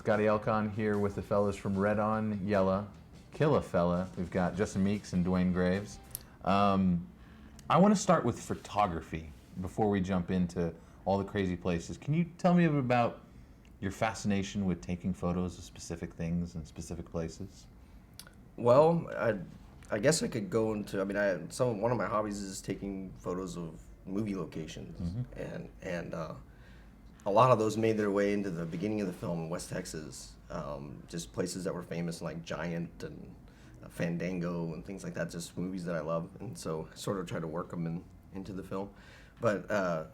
Scotty Elcon here with the fellas from Red On, Yella, Killa Fella. We've got Justin Meeks and Duane Graves. I want to start with photography before we jump into all the crazy places. Can you tell me a bit about your fascination with taking photos of specific things and specific places? Well, I guess I could go into. I mean, one of my hobbies is taking photos of movie locations, and a lot of those made their way into the beginning of the film in West Texas. Just places that were famous, like Giant and Fandango and things like that. Just movies that I love, and so I sort of try to work them into the film. But I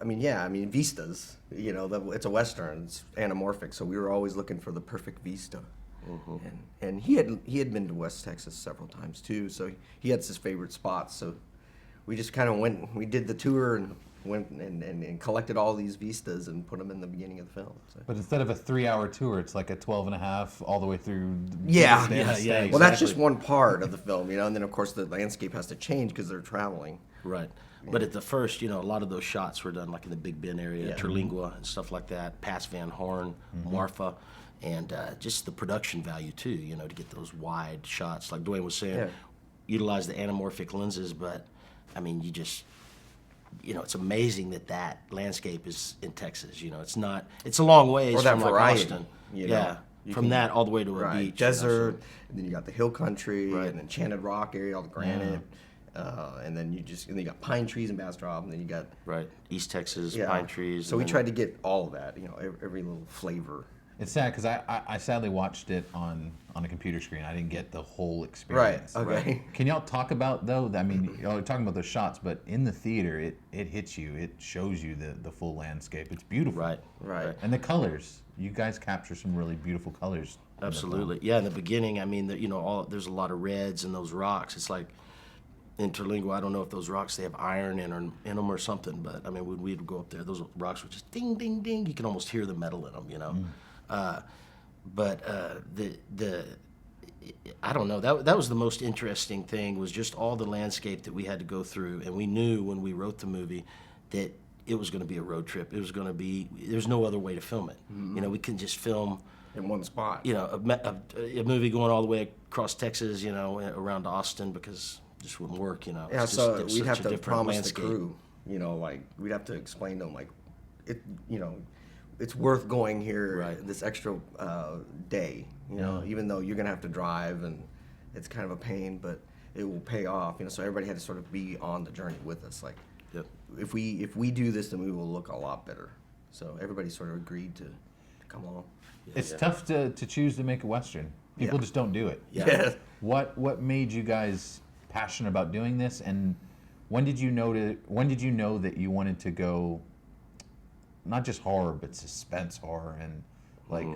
mean, vistas. You know, it's a Western. It's anamorphic, so we were always looking for the perfect vista. Mm-hmm. And he had been to West Texas several times too, so he had his favorite spots. So we just kind of went. We did the tour and went and collected all these vistas and put them in the beginning of the film. So. But instead of a 3-hour tour, it's like a 12 and a half all the way through. Yeah. Exactly. Well, that's just one part of the film, you know, and then of course the landscape has to change because they're traveling. Right. But at the first, you know, a lot of those shots were done like in the Big Bend area, Terlingua and stuff like that, past Van Horn, Marfa, and just the production value too, you know, to get those wide shots. Like Duane was saying, utilize the anamorphic lenses, but I mean, you know, it's amazing that landscape is in Texas. You know, it's a long ways from like Austin. You know, from that all the way to a beach. Desert, and then you got the hill country, and Enchanted Rock area, all the granite. And then you got pine trees in Bastrop, and then you got East Texas pine trees. So we tried to get all of that, you know, every little flavor. It's sad because I sadly watched it on a computer screen. I didn't get the whole experience. Right. Okay. Right. Can y'all talk about though? I mean, y'all are talking about those shots, but in the theater, it hits you. It shows you the full landscape. It's beautiful. Right. And the colors. You guys capture some really beautiful colors. Absolutely. Yeah. In the beginning, I mean, you know, there's a lot of reds in those rocks. It's like. In Terlingua, I don't know if those rocks, they have iron in them or something, but I mean, when we'd go up there, those rocks were just ding, ding, ding. You can almost hear the metal in them, you know. I don't know. That was the most interesting thing, was just all the landscape that we had to go through, and we knew when we wrote the movie that it was going to be a road trip. It was going to be. There's no other way to film it. You know, we couldn't just film in one spot. You know, a movie going all the way across Texas, you know, around Austin, because. Just wouldn't work, you know. Yeah, so we'd have to promise the crew, you know, like we'd have to explain to them, like, you know, it's worth going here this extra day, you know, even though you're gonna have to drive and it's kind of a pain, but it will pay off, you know. So everybody had to sort of be on the journey with us, like, if we do this, then we will look a lot better. So everybody sort of agreed to come along. It's tough to choose to make a Western. People just don't do it. Yeah. What made you guys passionate about doing this, and when did you know that you wanted to go not just horror but suspense horror, and like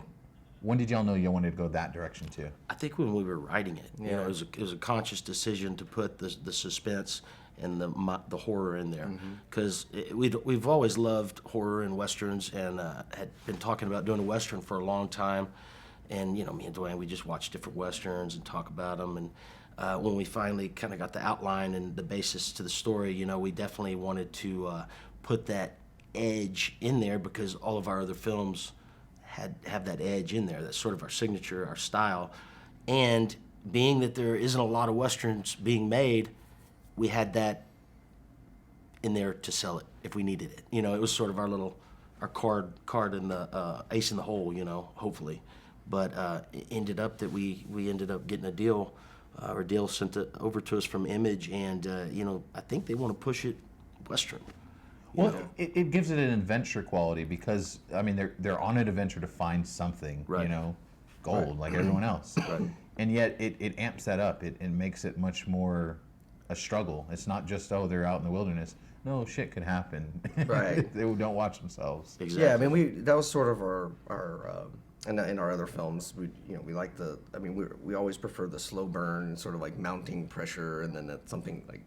when did y'all know you wanted to go that direction too? I think when we were writing it, you know, it was a conscious decision to put the suspense and the horror in there, because we've always loved horror and westerns, and had been talking about doing a western for a long time, and you know, me and Duane, we just watch different westerns and talk about them, and when we finally kind of got the outline and the basis to the story, you know, we definitely wanted to put that edge in there, because all of our other films have that edge in there. That's sort of our signature, our style. And being that there isn't a lot of westerns being made, we had that in there to sell it if we needed it. You know, it was sort of our card in the ace in the hole, you know, hopefully. But it ended up that we ended up getting a deal. Our deal sent it over to us from Image, and you know, I think they want to push it Western. Well, it gives it an adventure quality, because I mean they're on an adventure to find something, you know, gold like everyone else, and yet it amps that up. It makes it much more a struggle. It's not just they're out in the wilderness. No, shit could happen. Right. They don't watch themselves. Exactly. Yeah, I mean that was sort of our in our other films, we like we always prefer the slow burn, sort of like mounting pressure, and then something like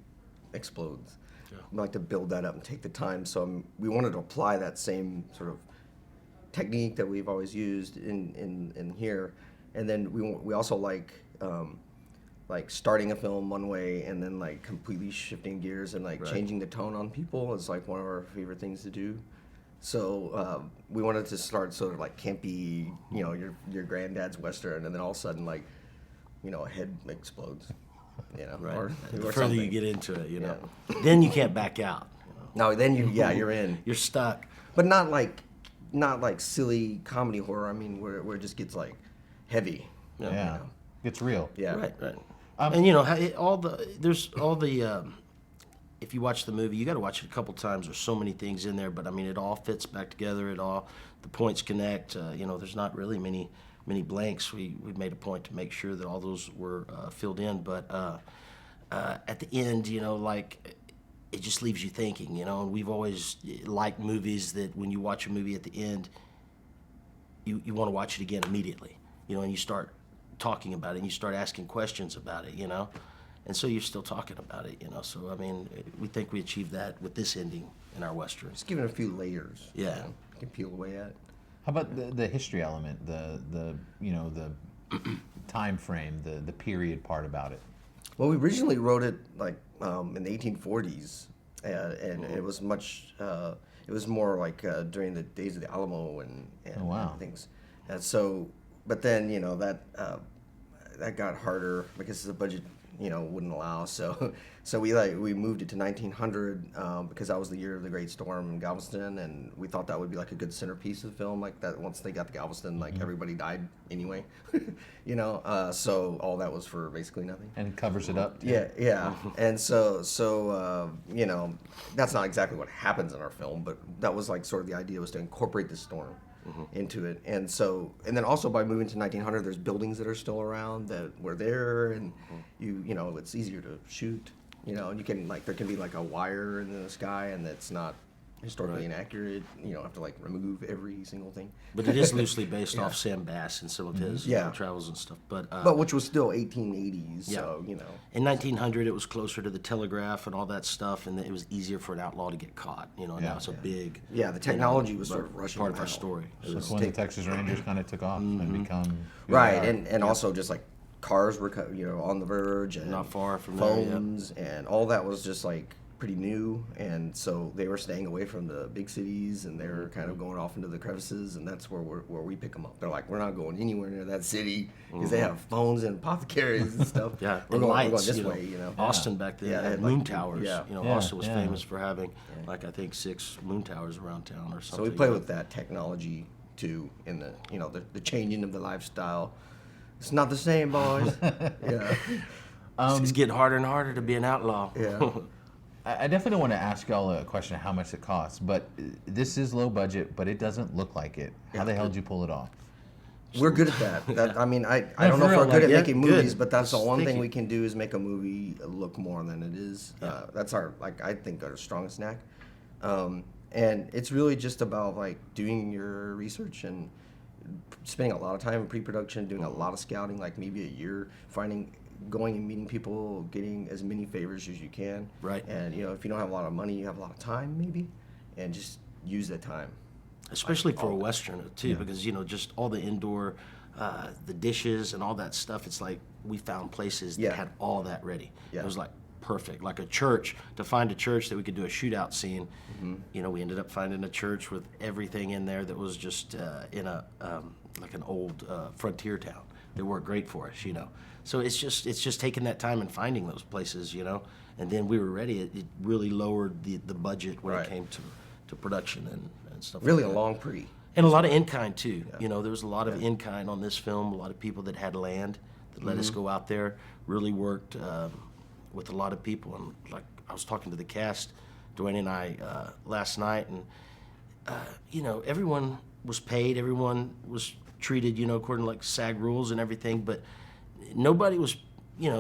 explodes. Yeah. We like to build that up and take the time. So we wanted to apply that same sort of technique that we've always used in here, and then we also like starting a film one way and then like completely shifting gears and like changing the tone on people is like one of our favorite things to do. we wanted to start sort of like campy, your granddad's Western, and then all of a sudden, like, a head explodes, Right. or The further something. you get into it, then you can't back out. No, then you're in. You're stuck. But not like silly comedy horror. I mean, where it just gets like heavy. Yeah. It's real. Yeah. Right. And there's all the. If you watch the movie, you got to watch it a couple times. There's so many things in there, but I mean, it all fits back together. The points connect. There's not really many blanks. We made a point to make sure that all those were filled in. But at the end, it just leaves you thinking. And we've always liked movies that when you watch a movie at the end, you want to watch it again immediately. And you start talking about it, and you start asking questions about it. And so you're still talking about it, So, I mean, we think we achieved that with this ending in our Western. Just giving it a few layers. Yeah. You can peel away at. How about the history element, the time frame, the period part about it? Well, we originally wrote it like in the 1840s, and it was much. It was more like during the days of the Alamo and Oh, wow. things. And so, but then that got harder because the budget wouldn't allow. So we moved it to 1900 because that was the year of the Great Storm in Galveston, and we thought that would be like a good centerpiece of the film. Like that, once they got to Galveston, like everybody died anyway, So all that was for basically nothing. And it covers it up, too. Yeah. And so that's not exactly what happens in our film, but that was like sort of the idea, was to incorporate the storm into it. And then also by moving to 1900, there's buildings that are still around that were there, and it's easier to shoot, and you can there can be like a wire in the sky, and that's not historically inaccurate. You don't have to like remove every single thing. But it is loosely based off Sam Bass and some of his travels and stuff. But which was still 1880s, so In 1900, it was closer to the telegraph and all that stuff, and it was easier for an outlaw to get caught. Now it's a big. Yeah, the technology was sort of rushing part of our around. story. That's when the Texas Rangers kind of took off and become who they Right, are. and also just like cars were on the verge, and Not far from there, yeah. phones, and all that was just like pretty new, and so they were staying away from the big cities, and they were kind of going off into the crevices, and that's where we pick them up. They're like, we're not going anywhere near that city because they have phones and apothecaries and stuff. Yeah, we're and going, lights. this way, Austin back then Yeah, they had had, moon like, towers. yeah. Austin was Yeah. famous for having I think 6 moon towers around town or So something. we play with that technology too in the the changing of the lifestyle. It's not the same, boys. Yeah, It's getting harder and harder to be an outlaw. yeah. I definitely want to ask y'all a question of how much it costs, but this is low budget, but it doesn't look like it. How the hell did you pull it off? We're good at that. I mean, I don't know for if we're real, good at yeah, making good. movies, but that's the one Thank thing you. we can do is make a movie look more than it is. That's our, I think, our strongest knack. And it's really just about like doing your research and spending a lot of time in pre-production, doing a lot of scouting, like maybe a year, going and meeting people, getting as many favors as you can. Right. And if you don't have a lot of money, you have a lot of time maybe, and just use that time. Especially for a Western, too, because, just all the indoor, the dishes and all that stuff, it's like we found places that Yeah. had all that ready. Yeah. It was like perfect. Like a church, to find a church that we could do a shootout scene, we ended up finding a church with everything in there that was just in a, like an old frontier town. They worked great for us, So it's just taking that time and finding those places, and then we were ready. It really lowered the budget when Right. it came to production and stuff Really like a that. long pre. And a lot of in-kind, too. There was a lot of in-kind on this film, a lot of people that had land that let us go out there, really worked with a lot of people. And like I was talking to the cast, Duane and I, last night, and, everyone was paid, everyone was treated, according to like SAG rules and everything, but nobody was,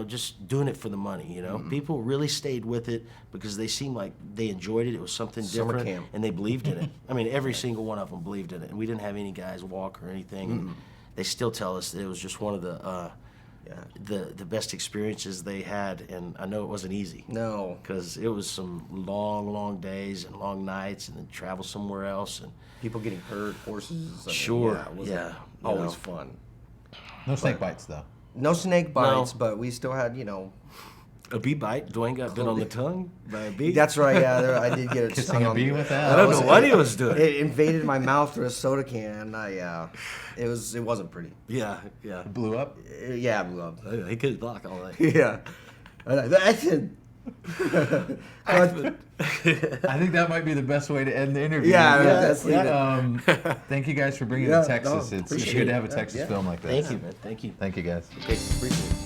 just doing it for the money, People really stayed with it because they seemed like they enjoyed it. It was something Summer different, camp. and they believed in it. I mean, every single one of them believed in it, and we didn't have any guys walk or anything. And they still tell us that it was just one of the best experiences they had, and I know it wasn't easy. No. Because it was some long, long days and long nights, and then travel somewhere else, and People getting hurt, horses. I mean, Sure, it wasn't yeah, always fun. No snake bites, though. No snake bites, but we still had, A bee bite? Dwayne got bit on the tongue by a bee? That's right. Yeah, I did get it. Kissing a bee with that? I don't know what he was doing. It invaded my mouth through a soda can. It wasn't pretty. Yeah, yeah. Blew up? Yeah, I blew up. He could block all that. Yeah. That's it. I think that might be the best way to end the interview. Yeah, that's Thank you guys for bringing Yeah, to Texas. no, it's appreciate good to it. have a Texas Yeah. film like that. Thank you, man. Thank you. Thank you guys. Okay, appreciate it.